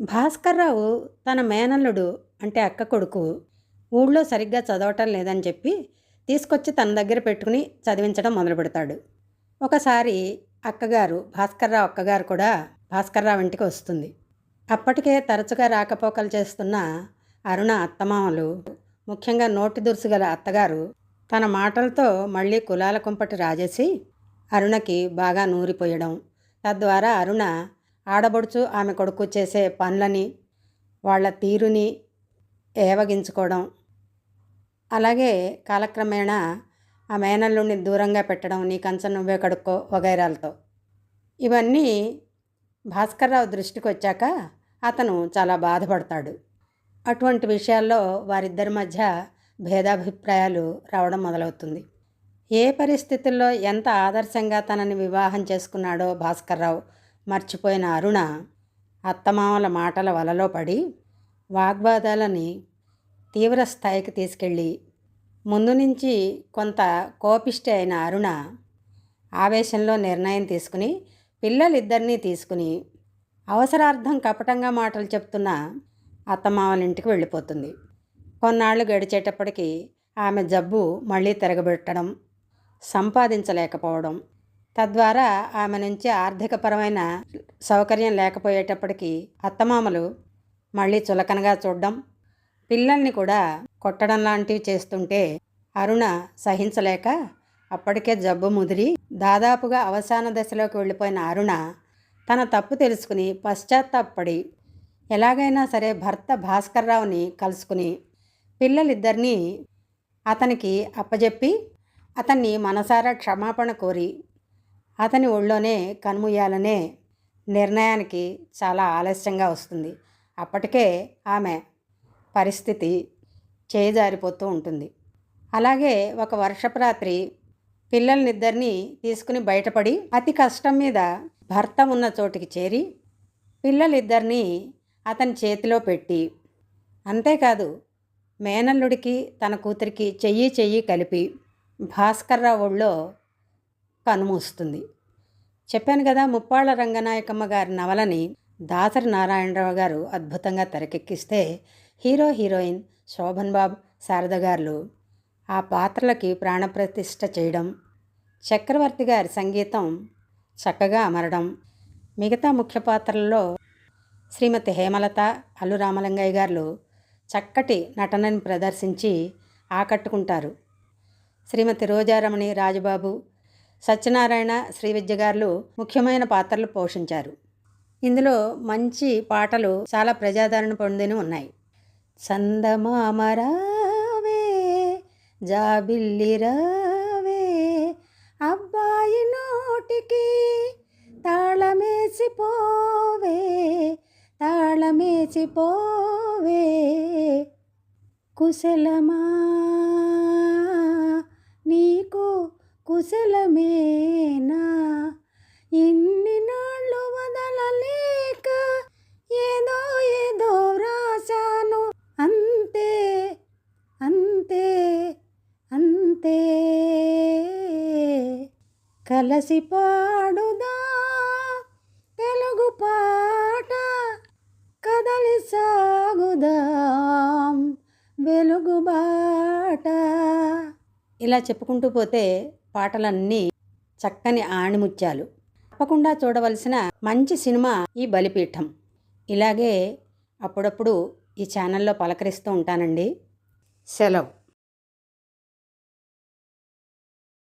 భాస్కర్రావు తన మేనల్లుడు అంటే అక్క కొడుకు ఊళ్ళో సరిగ్గా చదవటం లేదని చెప్పి తీసుకొచ్చి తన దగ్గర పెట్టుకుని చదివించడం మొదలు పెడతాడు. ఒకసారి భాస్కర్రావు అక్కగారు కూడా భాస్కర్రావు ఇంటికి వస్తుంది. అప్పటికే తరచుగా రాకపోకలు చేస్తున్న అరుణ అత్తమామలు, ముఖ్యంగా నోటి దురుసు గల అత్తగారు తన మాటలతో మళ్ళీ కులాల కుంపటి రాజేసి అరుణకి బాగా నూరిపోయడం, తద్వారా అరుణ ఆడబడుచు ఆమె కొడుకు చేసే పనులని, వాళ్ళ తీరుని ఏవగించుకోవడం, అలాగే కాలక్రమేణా ఆ మేనల్లుడిని దూరంగా పెట్టడం, నీ కంచం నువ్వే కడుక్కో వగైరాలతో. ఇవన్నీ భాస్కర్రావు దృష్టికి వచ్చాక అతను చాలా బాధపడతాడు. అటువంటి విషయాల్లో వారిద్దరి మధ్య భేదాభిప్రాయాలు రావడం మొదలవుతుంది. ఏ పరిస్థితుల్లో ఎంత ఆదర్శంగా తనని వివాహం చేసుకున్నాడో భాస్కర్రావు మర్చిపోయిన అరుణ అత్తమామల మాటల వలలో పడి వాగ్వాదాలని తీవ్ర స్థాయికి తీసుకెళ్ళి, ముందు నుంచి కొంత కోపిష్టి అయిన అరుణ ఆవేశంలో నిర్ణయం తీసుకుని పిల్లలిద్దరినీ తీసుకుని అవసరార్థం కపటంగా మాటలు చెప్తున్న అత్తమామల ఇంటికి వెళ్ళిపోతుంది. కొన్నాళ్ళు గడిచేటప్పటికి ఆమె జబ్బు మళ్ళీ తిరగబెట్టడం, సంపాదించలేకపోవడం, తద్వారా ఆమె నుంచి ఆర్థికపరమైన సౌకర్యం లేకపోయేటప్పటికీ అత్తమామలు మళ్ళీ చులకనగా చూడడం, పిల్లల్ని కూడా కొట్టడం లాంటివి చేస్తుంటే అరుణ సహించలేక అప్పటికే జబ్బు ముదిరి దాదాపుగా అవసాన దశలోకి వెళ్ళిపోయిన అరుణ తన తప్పు తెలుసుకుని పశ్చాత్తాపడి ఎలాగైనా సరే భర్త భాస్కర్రావుని కలుసుకుని పిల్లలిద్దరినీ అతనికి అప్పజెప్పి అతన్ని మనసారా క్షమాపణ కోరి అతని ఒళ్ళోనే కనుమూయాలనే నిర్ణయానికి చాలా ఆలస్యంగా వస్తుంది. అప్పటికే ఆమె పరిస్థితి చేజారిపోతూ ఉంటుంది. అలాగే ఒక వర్షపు రాత్రి పిల్లల్నిద్దరినీ తీసుకుని బయటపడి అతి కష్టం మీద భర్త ఉన్న చోటికి చేరి పిల్లలిద్దరినీ అతని చేతిలో పెట్టి, అంతేకాదు మేనల్లుడికి తన కూతురికి చెయ్యి కలిపి భాస్కర్రావు ఒళ్ళో కనుమూస్తుంది. చెప్పాను కదా, ముప్పాళ్ళ రంగనాయకమ్మ గారి నవలని దాసరి నారాయణరావు గారు అద్భుతంగా తెరకెక్కిస్తే హీరో హీరోయిన్ శోభన్ బాబు, శారద గారు ఆ పాత్రలకి ప్రాణప్రతిష్ఠ చేయడం, చక్రవర్తి గారి సంగీతం చక్కగా అమరడం, మిగతా ముఖ్య పాత్రల్లో శ్రీమతి హేమలత, అల్లు రామలింగయ్య గారు చక్కటి నటనని ప్రదర్శించి ఆకట్టుకుంటారు. శ్రీమతి రోజారమణి, రాజబాబు, సత్యనారాయణ, శ్రీవిద్య గారు ముఖ్యమైన పాత్రలు పోషించారు. ఇందులో మంచి పాటలు చాలా ప్రజాదరణ పొందినవి ఉన్నాయి. చందమామరావే జాబిల్లిరావే, అబ్బాయి నోటికి తాళమేసిపోవే కుశలమా నీకు కుశలమేనా, ఇన్ని నాళ్ళు వదలలేక ఏదో వ్రాసాను, అంతే అంతే అంతే, కలసి పాడుదా తెలుగు పాట, కదలి సాగుదాం వెలుగుబాట. ఇలా చెప్పుకుంటూ పోతే పాటలన్నీ చక్కని ఆణిముత్యాలు. తప్పకుండా చూడవలసిన మంచి సినిమా ఈ బలిపీఠం. ఇలాగే అప్పుడప్పుడు ఈ ఛానల్లో పలకరిస్తూ ఉంటానండి. సెలవు.